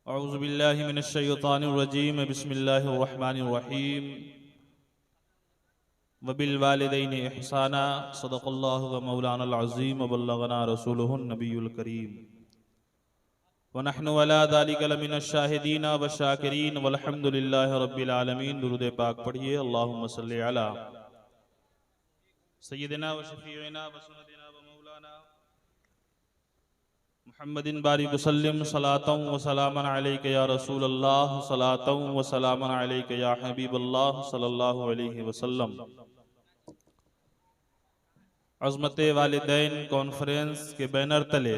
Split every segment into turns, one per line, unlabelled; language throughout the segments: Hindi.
औज़ुबिल्लाहि मिनश्शैतानिर्रजीम बिस्मिल्लाहिर्रहमानिर्रहीम वबिलवालिदैनि इहसाना सदक़ल्लाहु व मौलानल अज़ीम व बल्लगना रसूलुहुन नबियुल करीम व नहनु अला ज़ालिका लमिनश शाहिदीन व शाकिरीन वल्हम्दुलिल्लाहि रब्बिल आलमीन। दुरूद पाक पढ़िए। अल्लाहुम्मा सल्लि अला सय्यिदिना व शफ़ीइना व सनदिना व मौलाना मुहम्मदिन बारिक वसल्लिम सलातन व सलामन अलैका या रसूल अल्लाह सलातन व सलामन अलैका या हबीब अल्लाह सल्लल्लाहु अलैहि वसल्लम। अज़मत वालिदैन कॉन्फ्रेंस के बैनर तले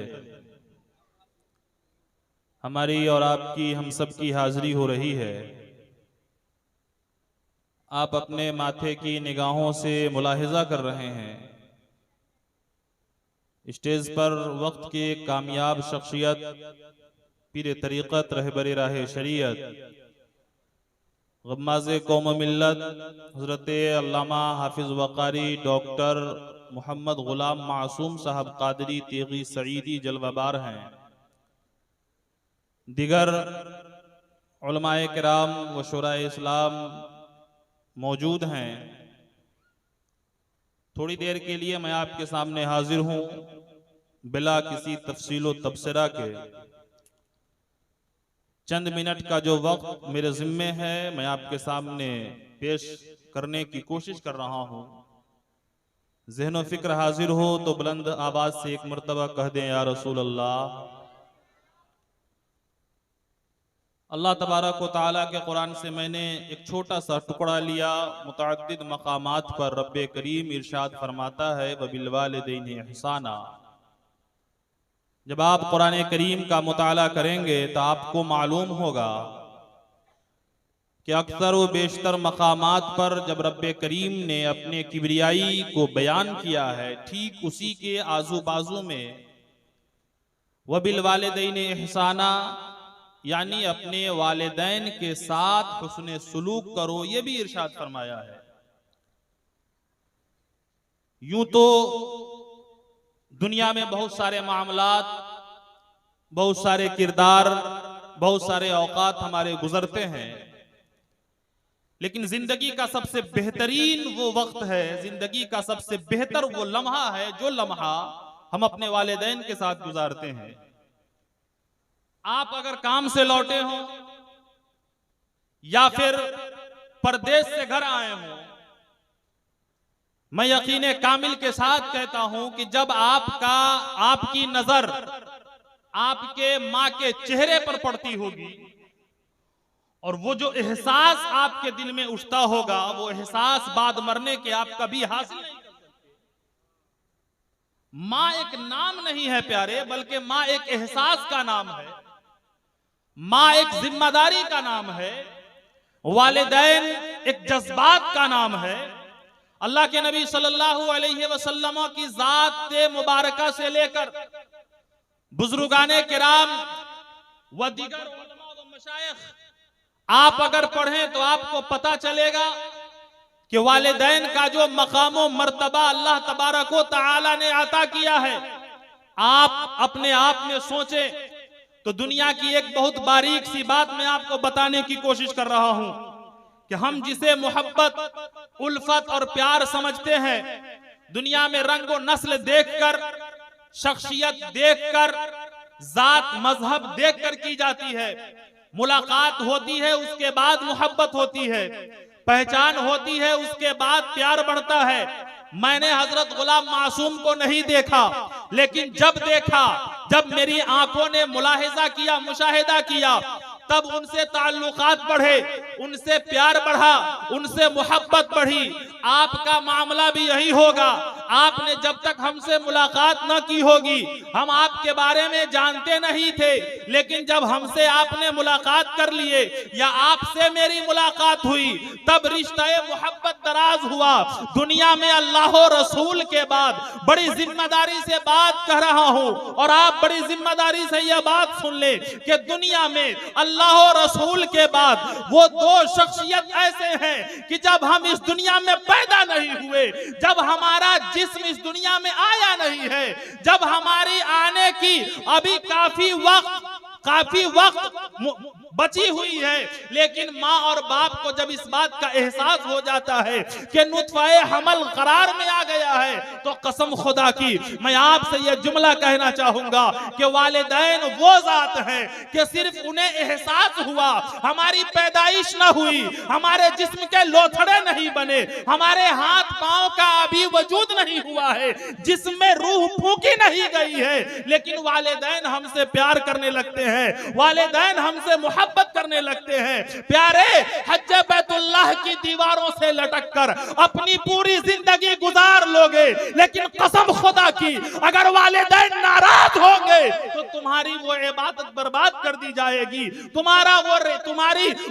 हमारी और आपकी हम सब की हाजिरी हो रही है। आप अपने माथे की निगाहों से मुलाहिजा कर रहे हैं, स्टेज पर वक्त की एक कामयाब शख्सियत पीर तरीक़त रहबर राह शरीयत गम्माज़े कौम मिल्लत हज़रत अल्लामा हाफिज़ वक़ारी डॉक्टर मोहम्मद ग़ुलाम मासूम साहब क़ादरी तीग़ी सईदी जलवाबार हैं। दिगर उलमाए किराम व शुराए इस्लाम मौजूद हैं। थोड़ी देर के लिए मैं आपके सामने हाजिर हूँ बिला किसी तफसीलो तबसरा के। चंद मिनट का जो वक्त मेरे जिम्मे है मैं आपके सामने पेश करने की कोशिश कर रहा हूँ। ज़हन फिक्र हाजिर हो तो बुलंद आवाज से एक मरतबा कह दें या रसूल अल्लाह। अल्लाह तबारक व तआला के कुरान से मैंने एक छोटा सा टुकड़ा लिया। मुतअद्दिद मकामात पर रब्बे करीम इरशाद फरमाता है वबिलवालिदैनि इहसाना। जब आप कुरान करीम का मुताला करेंगे तो आपको मालूम होगा कि अक्सर व बेशतर मकामात पर जब रब्बे करीम ने अपने किबरियाई को बयान किया है, ठीक उसी के आजू बाजू में वबिलवालिदैनि इहसाना यानी अपने वालिदैन के साथ हुस्ने सुलूक करो, ये भी इरशाद फरमाया है। यूं तो दुनिया में बहुत सारे मामलात, बहुत सारे किरदार, बहुत सारे औकात हमारे गुजरते हैं, लेकिन जिंदगी का सबसे बेहतरीन वो वक्त है, जिंदगी का सबसे बेहतर वो लम्हा है जो लम्हा हम अपने वालिदैन के साथ गुजारते हैं। आप अगर काम से लौटे हो या फिर परदेश से घर आए हो, मैं यकीने कामिल के साथ कहता हूं कि जब आपकी नजर आपके मां के चेहरे पर पड़ती होगी और वो जो एहसास आपके दिल में उठता होगा, वो एहसास बाद मरने के आप कभी हासिल नहीं कर सकते। मां एक नाम नहीं है प्यारे, बल्कि मां एक एहसास का नाम है, मां एक जिम्मेदारी का नाम है, वालिदैन एक जज्बात का नाम है। अल्लाह के नबी सल्लल्लाहु अलैहि वसल्लम की जात मुबारका से लेकर बुजुर्गाने किराम व दीगर उलमा व मशाइख आप अगर पढ़ें तो आपको पता चलेगा कि वालिदैन का जो मकाम व मर्तबा अल्लाह तबारक व तआला ने अता किया है, आप अपने आप में सोचें तो दुनिया की एक बहुत बारीक सी बात मैं आपको बताने की कोशिश कर रहा हूं कि हम जिसे मोहब्बत, उल्फत और प्यार समझते हैं, दुनिया में रंग और नस्ल देखकर, शख्सियत देखकर, जात मजहब देखकर की जाती है। मुलाकात होती है, उसके बाद मोहब्बत होती है, पहचान होती है, उसके बाद प्यार बढ़ता है। मैंने हजरत गुलाम मासूम को नहीं देखा, लेकिन जब देखा, जब मेरी आंखों ने मुलाहिजा किया, मुशाहिदा किया, तब उनसे ताल्लुकात बढ़े, उनसे प्यार बढ़ा, उनसे मोहब्बत बढ़ी। आपका मामला भी यही होगा। आपने जब तक हमसे मुलाकात न की होगी, हम आपके बारे में जानते नहीं थे, लेकिन जब हमसे आपने मुलाकात कर लिए या आपसे मेरी मुलाकात हुई, तब रिश्ता मोहब्बत दराज हुआ। दुनिया में अल्लाह और रसूल के बाद बड़ी जिम्मेदारी से बात कह रहा हूं, और आप बड़ी जिम्मेदारी से यह बात सुन ले कि दुनिया में अल्लाह और रसूल के बाद वो दो शख्सियत ऐसे हैं कि जब हम इस दुनिया में पैदा नहीं हुए, जब हमारा जिस्म इस दुनिया में आया नहीं है, जब हमारी आने की अभी काफी वक्त काफी वक्त बची हुई है, लेकिन माँ और बाप को जब इस बात का एहसास हो जाता है कि नुत्फ़े हमल करार में आ गया है, तो कसम खुदा की मैं आपसे यह जुमला कहना चाहूंगा कि वालिदैन वो जात है कि सिर्फ उन्हें एहसास हुआ, हमारी पैदाइश न हुई, हमारे जिस्म के लोथड़े नहीं बने, हमारे हाथ पांव का अभी वजूद नहीं हुआ है, जिसमें रूह फूकी नहीं गई है, लेकिन वालिदैन हमसे प्यार करने लगते हैं, वालिदैन हमसे मोहब्बत करने लगते हैं। प्यारे, हज बैतुल्लाह की दीवारों से लटक कर अपनी पूरी जिंदगी गुजार लोगे, लेकिन कसम खुदा की अगर वालिदैन नाराज होंगे तो तुम्हारी वो इबादत बर्बाद कर दी जाएगी, तुम्हारी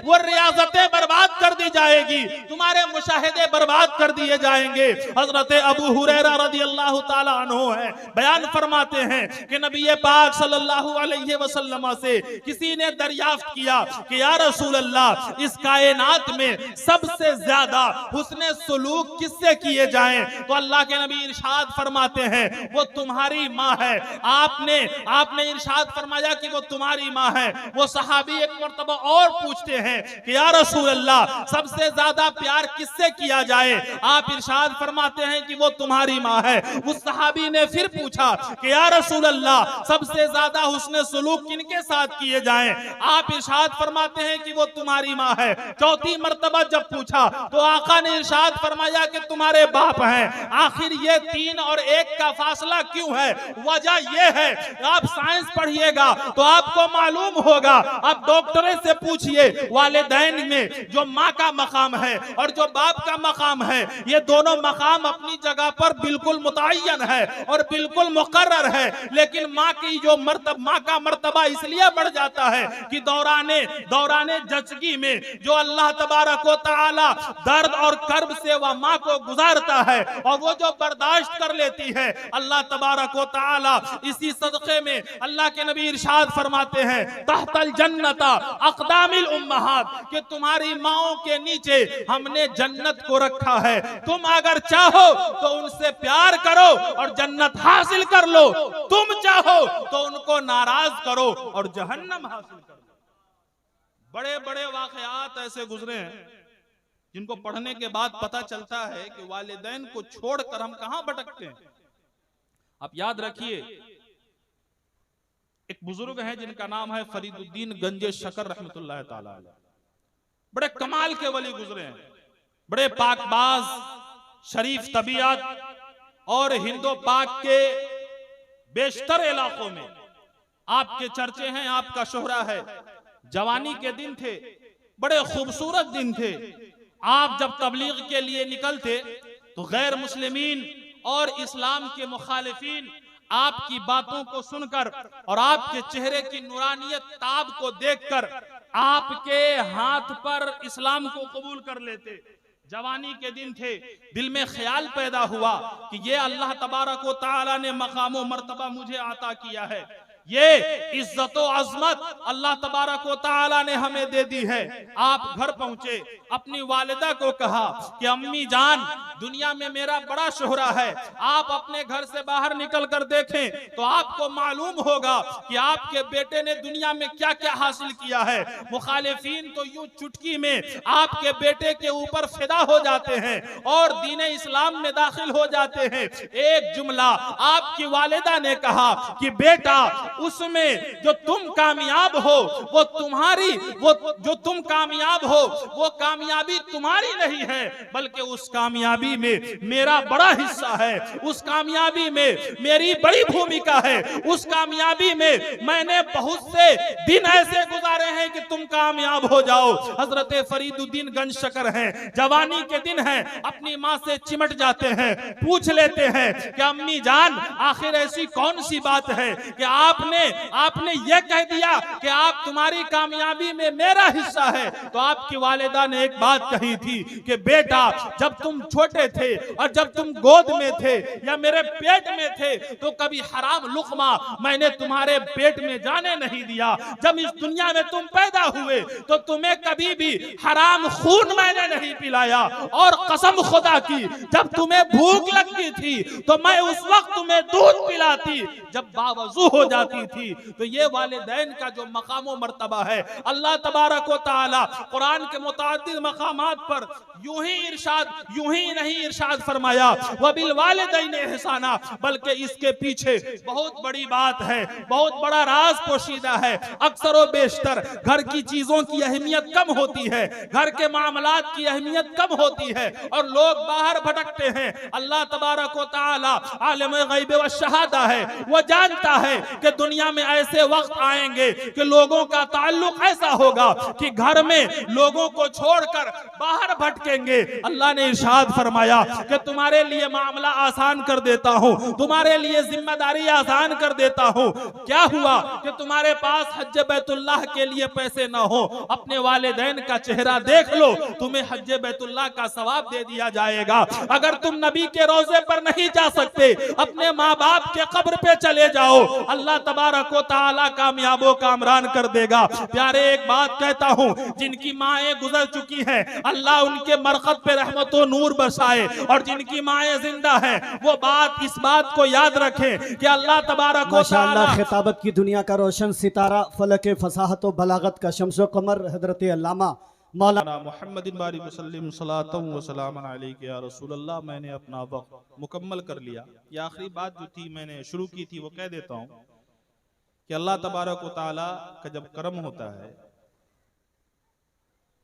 वो रियाजतें बर्बाद कर दी जाएगी, तुम्हारे मुशाहिदे बर्बाद कर दिए जाएंगे। हजरत अबू हुरैरा रदियल्लाहु ताला अन्हु है, बयान फरमाते हैं कि नबी पाक सल्लल्लाहु अलैहि वसल्लम से किसी ने दरियाफ्त किया कि या रसूल अल्लाह, इस कायनात में सबसे ज्यादा हुस्ने सुलूक किससे किए जाएं? तो अल्लाह के नबी इरशाद फरमाते हैं वो तुम्हारी माँ है। आपने इरशाद फरमाया कि वो तुम्हारी माँ है। वो सहाबी एक मर्तबा और पूछते हैं कि या रसूल अल्लाह, सबसे ज्यादा प्यार किससे किया जाए? आप इरशाद फरमाते हैं कि वो तुम्हारी माँ है। उस सहाबी ने फिर पूछा कि या रसूल अल्लाह, सबसे ज्यादा हुस्ने सुलूक किनके साथ किए जाएं? आप इरशाद फरमाते हैं कि वो तुम्हारी माँ है। चौथी मर्तबा जब पूछा तो आका ने इरशाद फरमाया कि तुम्हारे बाप हैं। आखिर ये 3 और 1 का फासला क्यों है? वजह ये है, आप साइंस पढ़िएगा तो आपको मालूम होगा। आप डॉक्टरों से पूछिए, वालिदैन में जो माँ का मकाम है और जो बाप का मकाम है, ये दोनों मकाम अपनी जगह पर बिल्कुल मुतय्यन है और बिल्कुल मुकर्रर है, लेकिन माँ का मर्तबा इसलिए बढ़ जाता है कि दौराने जचगी में जो अल्लाह तबारक व तआला दर्द और कर्ब से वह माँ को गुजारता है और वो जो बर्दाश्त कर लेती है, अल्लाह तबारक व तआला इसी सदक़े में अल्लाह के नबी इरशाद फरमाते हैं तहतल जन्नता अक़दामिल उम्महात, कि तुम्हारी माओं के नीचे हमने जन्नत को रखा है। तुम अगर चाहो तो उनसे प्यार करो और जन्नत हासिल कर लो, तुम चाहो तो उनको नाराज करो और जहन्नम हासिल करो। बड़े बड़े वाकयात ऐसे गुजरे हैं जिनको पढ़ने के बाद पता चलता है कि वालिदैन को छोड़कर हम कहां भटकते हैं। आप याद रखिए, एक बुजुर्ग हैं जिनका नाम है फरीदुद्दीन गंजे शकर रहमतुल्लाह ताला अलैह। बड़े कमाल के वली गुजरे हैं, बड़े पाकबाज, शरीफ तबीयत और हिंदो पाक के बेशतर इलाकों में आपके चर्चे हैं, आपका शोहरा है। जवानी के दिन थे, बड़े खूबसूरत दिन थे। आप जब तबलीग के लिए निकलते तो गैर मुस्लिमीन और इस्लाम के मुखालिफीन आपकी बातों को सुनकर और आपके चेहरे की नूरानियत ताब को देखकर आपके हाथ पर इस्लाम को कबूल कर लेते। जवानी के दिन थे, दिल में ख्याल पैदा हुआ कि ये अल्लाह तबारक व तआला ने मकाम व मर्तबा मुझे अता किया है, ये इज्जत व अजमत अल्लाह तबारक व तआला ने हमें दे दी है। आप घर पहुंचे, अपनी वालिदा को कहा कि अम्मी जान, दुनिया में मेरा बड़ा शोहरा है। आप अपने घर से बाहर निकल कर देखें तो आपको मालूम होगा कि आपके बेटे ने दुनिया में क्या क्या हासिल किया है। मुखालिफीन तो यूं चुटकी में आपके बेटे के ऊपर फिदा हो जाते हैं और दीन इस्लाम में दाखिल हो जाते हैं। एक जुमला आपकी वालिदा ने कहा कि बेटा, उसमें जो तुम कामयाब हो वो जो तुम कामयाब हो वो कामयाबी तुम्हारी नहीं है, बल्कि उस कामयाबी में मेरा बड़ा हिस्सा है, उस कामयाबी में मेरी बड़ी भूमिका है, उस कामयाबी में मैंने बहुत से दिन ऐसे गुजारे हैं कि तुम कामयाब हो जाओ। हजरत फरीदुद्दीन गंज शकर हैं, जवानी के दिन हैं, अपनी माँ से चिमट जाते हैं, पूछ लेते हैं कि अम्मी जान, आखिर ऐसी कौन सी बात है कि आपने ये कह दिया कि आप तुम्हारी कामयाबी में मेरा हिस्सा है। तो आपकी वालिदा ने एक बात कही थी कि बेटा, जब तुम छोटे थे और जब तुम गोद में थे या मेरे पेट में थे तो कभी हराम लुकमा मैंने तुम्हारे पेट में जाने नहीं दिया। जब इस दुनिया में तुम पैदा हुए तो तुम्हें कभी भी हराम खून मैंने नहीं पिलाया, और कसम खुदा की जब तुम्हें भूख लगती थी तो मैं उस वक्त तुम्हें दूध पिलाती, जब बावजू हो जाती होती थी। तो ये वालिदैन का जो मकाम व मर्तबा है, अल्लाह तबारक व तआला कुरान के मुतअद्दिद मकामात पर यूं ही नहीं इरशाद फरमाया वबिल वालिदैन इहसाना, बल्कि इसके पीछे बहुत बड़ी बात है, बहुत बड़ा राज पोशीदा है। अक्सर व बेशतर घर की चीजों की अहमियत कम होती है, घर के मामलात की अहमियत कम होती है और लोग बाहर भटकते हैं। अल्लाह तबारक व तआला आलिम गैब व शहादा है, वो जानता है कि दुनिया में ऐसे वक्त आएंगे कि लोगों का ताल्लुक ऐसा होगा कि घर में लोगों को छोड़कर बाहर भटकेंगे। अल्लाह ने इरशाद फरमाया कि तुम्हारे लिए मामला आसान कर देता हूं, तुम्हारे लिए जिम्मेदारी आसान कर देता हूं। क्या हुआ कि तुम्हारे पास हज बैतुल्लाह के लिए पैसे ना हो, अपने वालिदैन का चेहरा देख लो, तुम्हें हज बैतुल्लाह का सवाब दे दिया जाएगा। अगर तुम नबी के रोजे पर नहीं जा सकते, अपने माँ बाप के कब्र पे चले जाओ, अल्लाह तबारक व तआला कामयाबो कामरान कर देगा। प्यारे एक बात कहता हूँ, जिनकी माएँ गुजर चुकी हैं, अल्लाह उनके मरकत पे रहमत व नूर बरसाए, और जिनकी माएँ जिंदा हैं वो इस बात को याद रखें कि अल्लाह तबारक व तआला
खिताबत की दुनिया का रोशन सितारा, फलक फसाहत व बलागत का शम्स व कमर, हजरत अल्लामा मौलाना
मुहम्मदिन बारिक वसल्लम सलातम व सलामन अलैका या रसूल अल्लाह। मैंने अपना वक्त मुकम्मल कर लिया। ये आखिरी बात जो थी मैंने शुरू की थी वो कह देता हूँ कि अल्लाह तबारक व तआला का जब करम होता है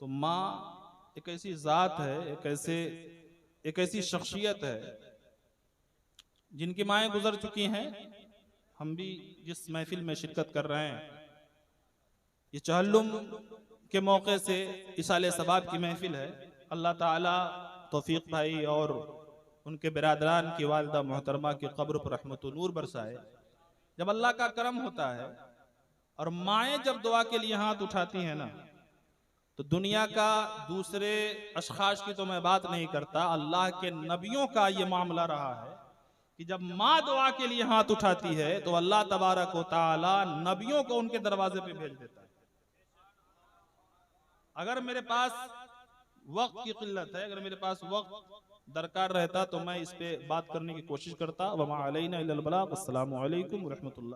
तो माँ एक ऐसी ज़ात है, एक ऐसी शख्सियत है जिनकी माएँ गुजर चुकी हैं। हम भी जिस महफिल में शिरकत कर रहे हैं, ये चहल्लुम के मौके से इसाले सबाब की महफिल है। अल्लाह ताला तौफीक भाई और उनके बिरादरान की वालिदा मोहतरमा की कब्र पर रहमत व नूर बरसाए। जब अल्लाह का करम होता है और माएँ जब दुआ के लिए हाथ उठाती हैं ना, तो दुनिया का दूसरे अशखास की तो मैं बात नहीं करता, अल्लाह के नबियों का ये मामला रहा है कि जब माँ दुआ के लिए हाथ उठाती है तो अल्लाह तबारक व तआला नबियों को उनके दरवाजे पे भेज देता है। अगर मेरे पास वक्त की किल्लत है, अगर मेरे पास वक्त दरकार रहता तो मैं इस पे बात करने की कोशिश करता। वमा अलैना इल्लल बलाग। अस्सलामु अलैकुम व रहमतुल्लाह।